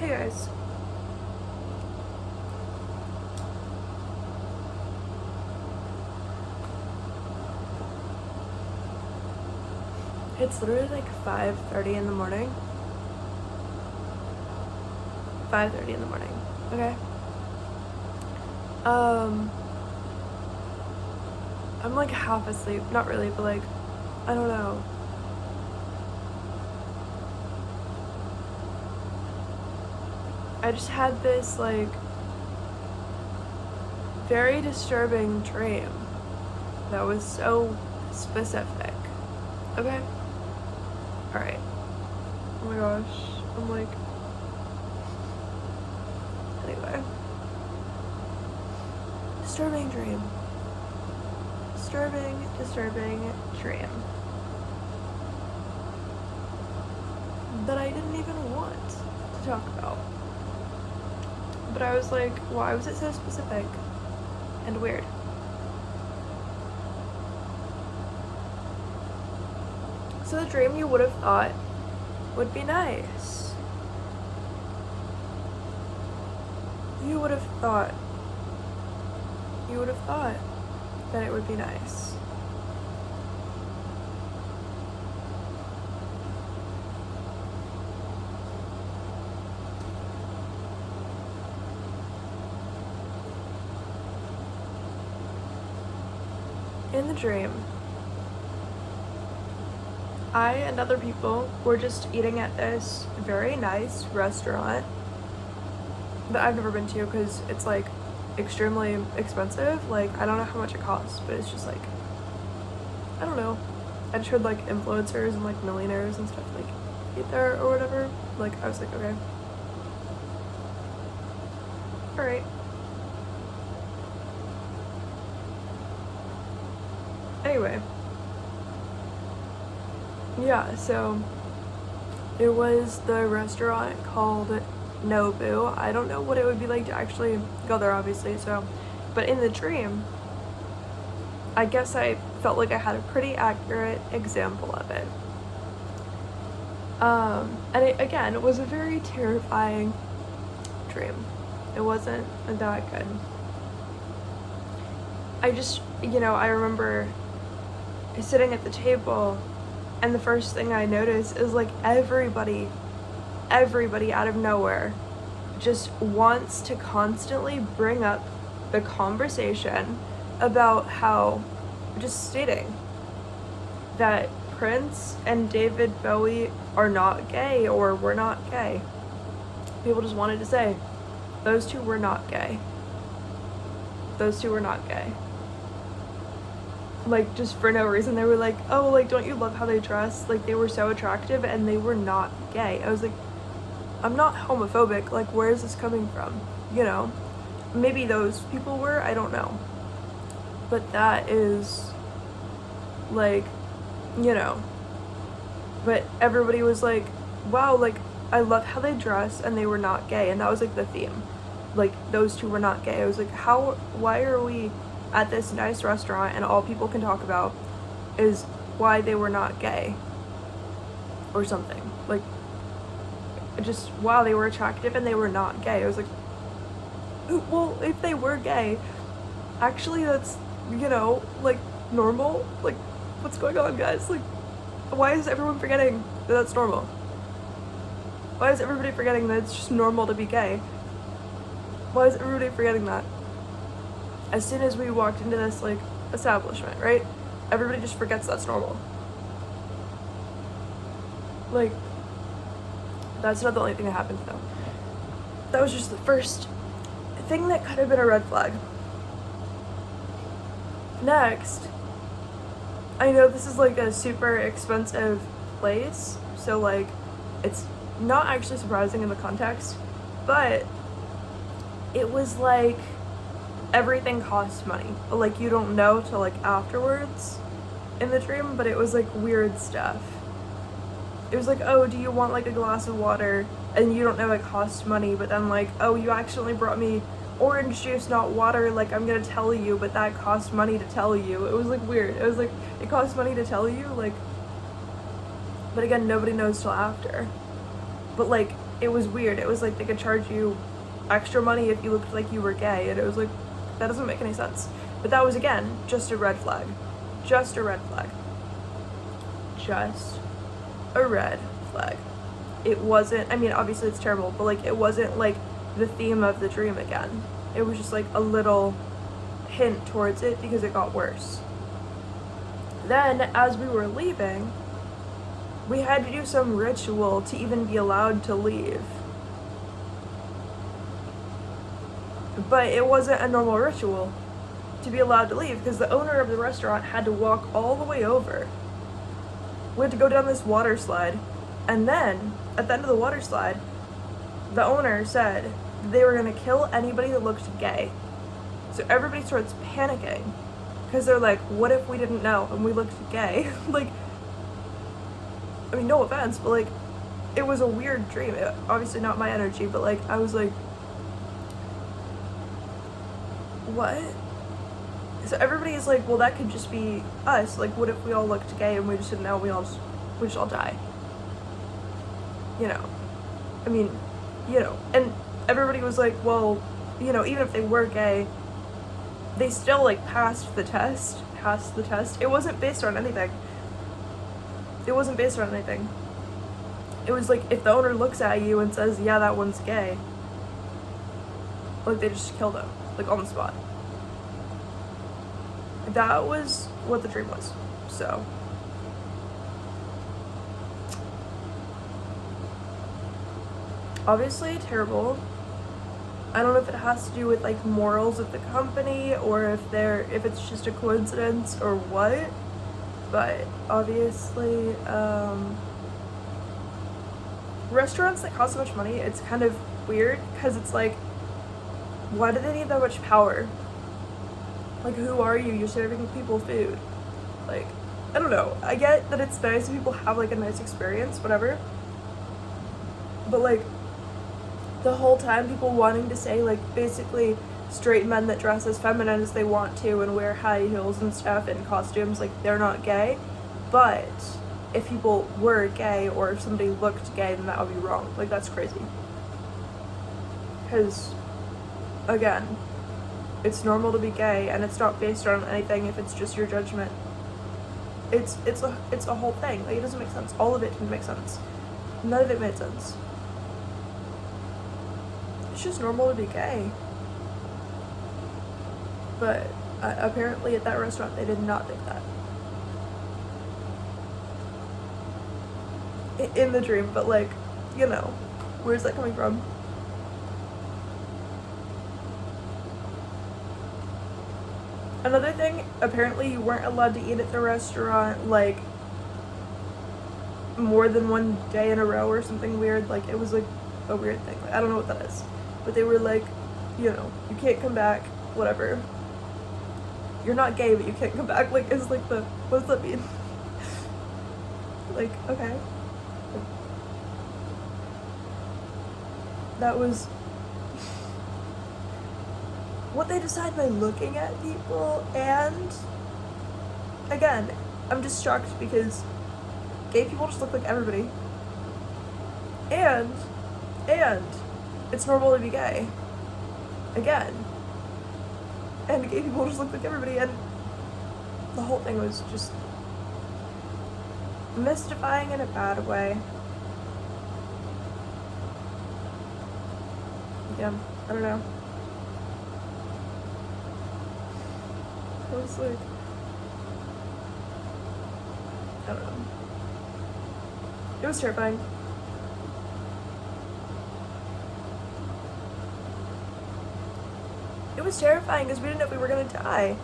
Hey guys. It's literally like 5:30 in the morning. 5:30 in the morning. Okay. I'm like half asleep. Not really, but like, I don't know. I just had this like very disturbing dream that was so specific. Okay? Alright. Oh my gosh. I'm like, anyway. Disturbing dream. Disturbing dream. That I didn't even want to talk about. But I was like, why was it so specific and weird? So the dream you would have thought would be nice. You would have thought that it would be nice. In the dream, I and other people were just eating at this very nice restaurant that I've never been to because it's like extremely expensive. Like, I don't know how much it costs, but it's just like, I don't know. I just heard like influencers and like millionaires and stuff like eat there or whatever. Like, I was like, okay. Alright. Anyway. Yeah, so it was the restaurant called Nobu. I don't know what it would be like to actually go there, obviously, so, but in the dream, I guess I felt like I had a pretty accurate example of it. And it, again, it was a very terrifying dream. It wasn't that good. I just, I remember sitting at the table, and the first thing I noticed is like everybody out of nowhere just wants to constantly bring up the conversation about how, just stating that Prince and David Bowie are not gay or were not gay. People just wanted to say, those two were not gay. Those two were not gay. Like, just for no reason. They were like, oh, like, don't you love how they dress? Like, they were so attractive and they were not gay. I was like, I'm not homophobic. Like, where is this coming from? Maybe those people were, I don't know. But that is, like, but everybody was like, wow, like, I love how they dress and they were not gay. And that was like the theme. Like, those two were not gay. I was like, why are we at this nice restaurant and all people can talk about is why they were not gay or something? Like, just, wow, they were attractive and they were not gay. I was like, well, if they were gay, actually that's, like, normal. Like, what's going on, guys? Like, why is everyone forgetting that that's normal? Why is everybody forgetting that it's just normal to be gay? Why is everybody forgetting that? As soon as we walked into this, like, establishment, right? Everybody just forgets that's normal. Like, that's not the only thing that happened, though. That was just the first thing that could have been a red flag. Next, I know this is, like, a super expensive place, so, like, it's not actually surprising in the context, but it was, like, everything costs money. Like, you don't know till, like, afterwards in the dream, but it was, like, weird stuff. It was like, oh, do you want, like, a glass of water? And you don't know it costs money, but then, like, oh, you accidentally brought me orange juice, not water. Like, I'm gonna tell you, but that costs money to tell you. It was, like, weird. It was, like, it costs money to tell you, like, but again, nobody knows till after. But, like, it was weird. It was like they could charge you extra money if you looked like you were gay, and it was like, that doesn't make any sense. But that was, again, just a red flag. Just a red flag. Just a red flag. It wasn't, I mean, obviously it's terrible, but like, it wasn't like the theme of the dream again. It was just like a little hint towards it because it got worse. Then, as we were leaving, we had to do some ritual to even be allowed to leave. But it wasn't a normal ritual to be allowed to leave because the owner of the restaurant had to walk all the way over. We had to go down this water slide, and then at the end of the water slide, the owner said they were gonna kill anybody that looked gay. So everybody starts panicking because they're like, what if we didn't know and we looked gay? Like, I mean, no offense, but like, it was a weird dream. Obviously not my energy, but like, I was like, what? So everybody's like, well, that could just be us. Like, what if we all looked gay and we just didn't know, we just all die? You know, I mean, you know, and everybody was like, well, you know, even if they were gay, they still like passed the test. It wasn't based on anything. It wasn't based on anything. It was like, if the owner looks at you and says, yeah, that one's gay, like, they just killed him, like, on the spot. That was what the dream was. So, obviously terrible. I don't know if it has to do with like morals of the company or if it's just a coincidence or what, but obviously restaurants that cost so much money, it's kind of weird because it's like, why do they need that much power? Like, who are you? You're serving people food. Like, I don't know. I get that it's nice if people have like a nice experience, whatever, but like, the whole time people wanting to say like basically straight men that dress as feminine as they want to and wear high heels and stuff and costumes, like, they're not gay. But if people were gay or if somebody looked gay, then that would be wrong. Like, that's crazy. Because, again, it's normal to be gay and it's not based on anything if it's just your judgment. It's a whole thing. Like, it doesn't make sense. All of it didn't make sense. None of it made sense. It's just normal to be gay. But apparently at that restaurant they did not think that. In the dream, but like, you know, where's that coming from? Another thing, apparently you weren't allowed to eat at the restaurant like more than one day in a row or something weird. Like, it was like a weird thing. Like, I don't know what that is. But they were like, you know, you can't come back, whatever. You're not gay, but you can't come back. Like, it's like what does that mean? Like, okay. That was what they decide by looking at people. And again, I'm just shocked because gay people just look like everybody. And it's normal to be gay. Again. And gay people just look like everybody, and the whole thing was just mystifying in a bad way. Yeah, I don't know. I was like, I don't know. It was terrifying. It was terrifying because we didn't know if we were gonna die.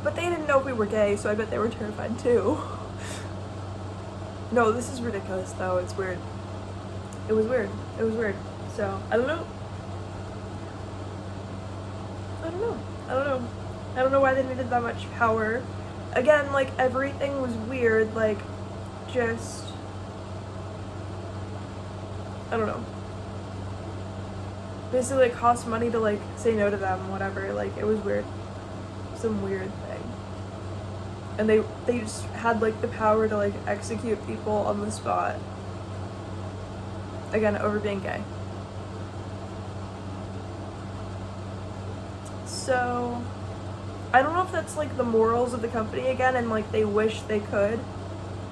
But they didn't know if we were gay, so I bet they were terrified too. No, this is ridiculous though. It's weird. It was weird. It was weird. So, I don't know. I don't know why they needed that much power. Again, like, everything was weird. Like, just, I don't know. Basically, it cost money to like say no to them, whatever. Like, it was weird. Some weird thing. And they just had like the power to like execute people on the spot. again, over being gay. So I don't know if that's like the morals of the company again, and like they wish they could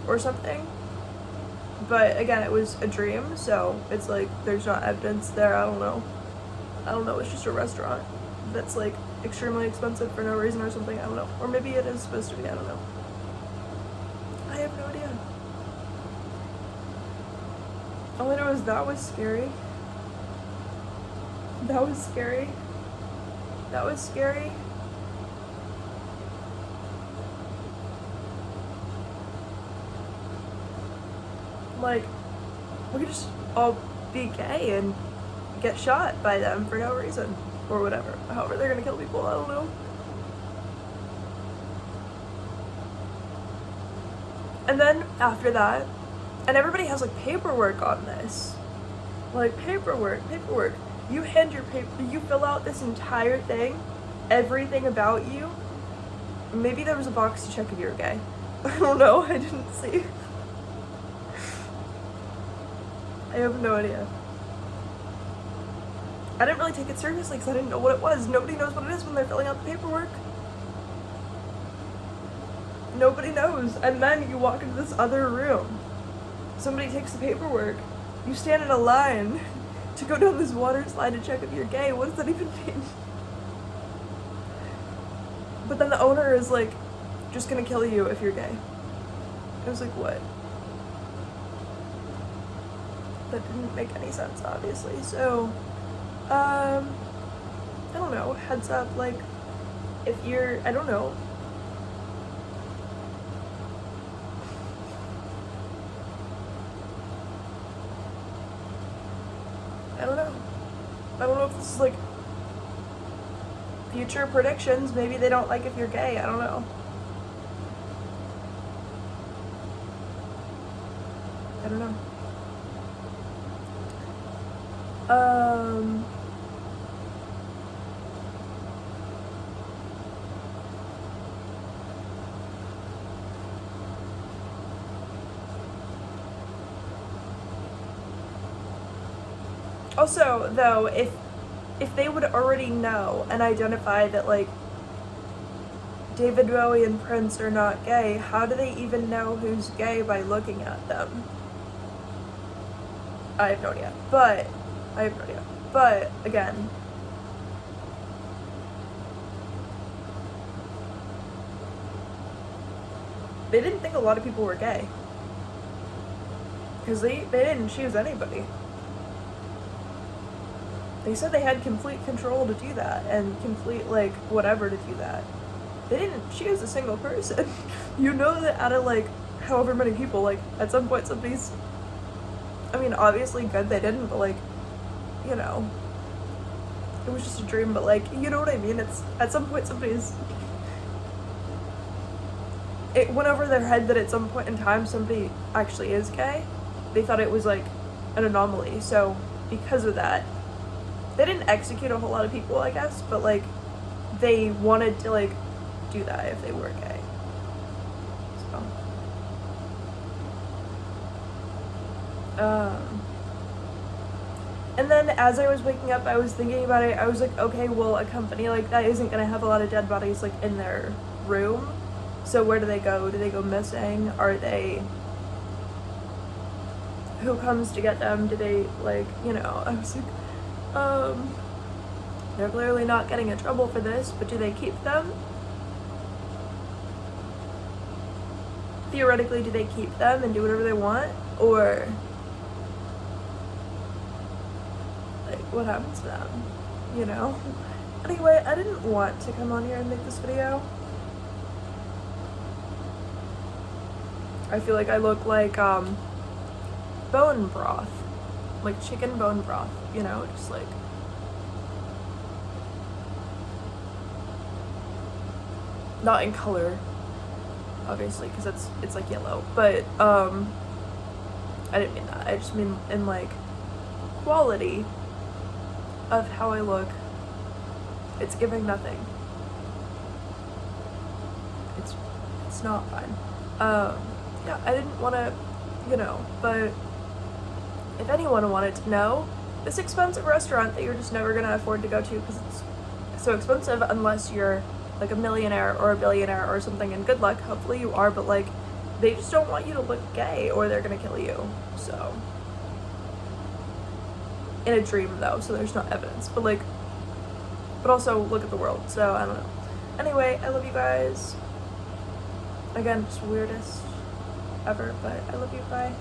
or something, but again, it was a dream, so it's like there's not evidence there. I don't know, it's just a restaurant that's like extremely expensive for no reason or something. I don't know, or maybe it is supposed to be. I don't know, I have no idea. All I know is that was scary. That was scary. That was scary. Like, we could just all be gay and get shot by them for no reason, or whatever. However they're gonna kill people, I don't know. And then after that, and everybody has like paperwork on this. Like paperwork. You hand your paper, you fill out this entire thing, everything about you. Maybe there was a box to check if you're gay. I don't know, I didn't see. I have no idea. I didn't really take it seriously because I didn't know what it was. Nobody knows what it is when they're filling out the paperwork. Nobody knows. And then you walk into this other room. Somebody takes the paperwork. You stand in a line to go down this water slide to check if you're gay. What does that even mean? But then the owner is like, just gonna kill you if you're gay. I was like, what? That didn't make any sense, obviously. So, I don't know, heads up, like, if you're, I don't know. I don't know if this is like future predictions. Maybe they don't like if you're gay. I don't know. I don't know. Also, though, if they would already know and identify that, like, David Bowie and Prince are not gay, how do they even know who's gay by looking at them? I have no idea. But, again, they didn't think a lot of people were gay. Because they didn't choose anybody. They said they had complete control to do that, and complete, like, whatever to do that. They didn't choose a single person. You know that out of, like, however many people, like, at some point somebody's, I mean, obviously good they didn't, but, like, you know, it was just a dream, but, like, you know what I mean? It's, at some point somebody's, it went over their head that at some point in time somebody actually is gay. They thought it was, like, an anomaly, so because of that, they didn't execute a whole lot of people, I guess, but, like, they wanted to, like, do that if they were gay. So. And then as I was waking up, I was thinking about it. I was like, okay, well, a company like that isn't going to have a lot of dead bodies, like, in their room. So where do they go? Do they go missing? Are they... Who comes to get them? Do they, like, you know, I was like... They're clearly not getting in trouble for this, but do they keep them? Theoretically, do they keep them and do whatever they want? Or, like, what happens to them? You know? Anyway, I didn't want to come on here and make this video. I feel like I look like, bone broth. Like chicken bone broth, you know, just like, not in color, obviously, because it's like yellow, but I didn't mean that. I just mean in like quality of how I look. It's giving nothing. It's not fun. Yeah, I didn't want to, you know, but if anyone wanted to know, this expensive restaurant that you're just never gonna afford to go to because it's so expensive unless you're like a millionaire or a billionaire or something, and good luck, hopefully you are, but like they just don't want you to look gay or they're gonna kill you. So in a dream though, so there's no evidence, but like, but also look at the world, so I don't know. Anyway, I love you guys. Again, just weirdest ever, but I love you, bye.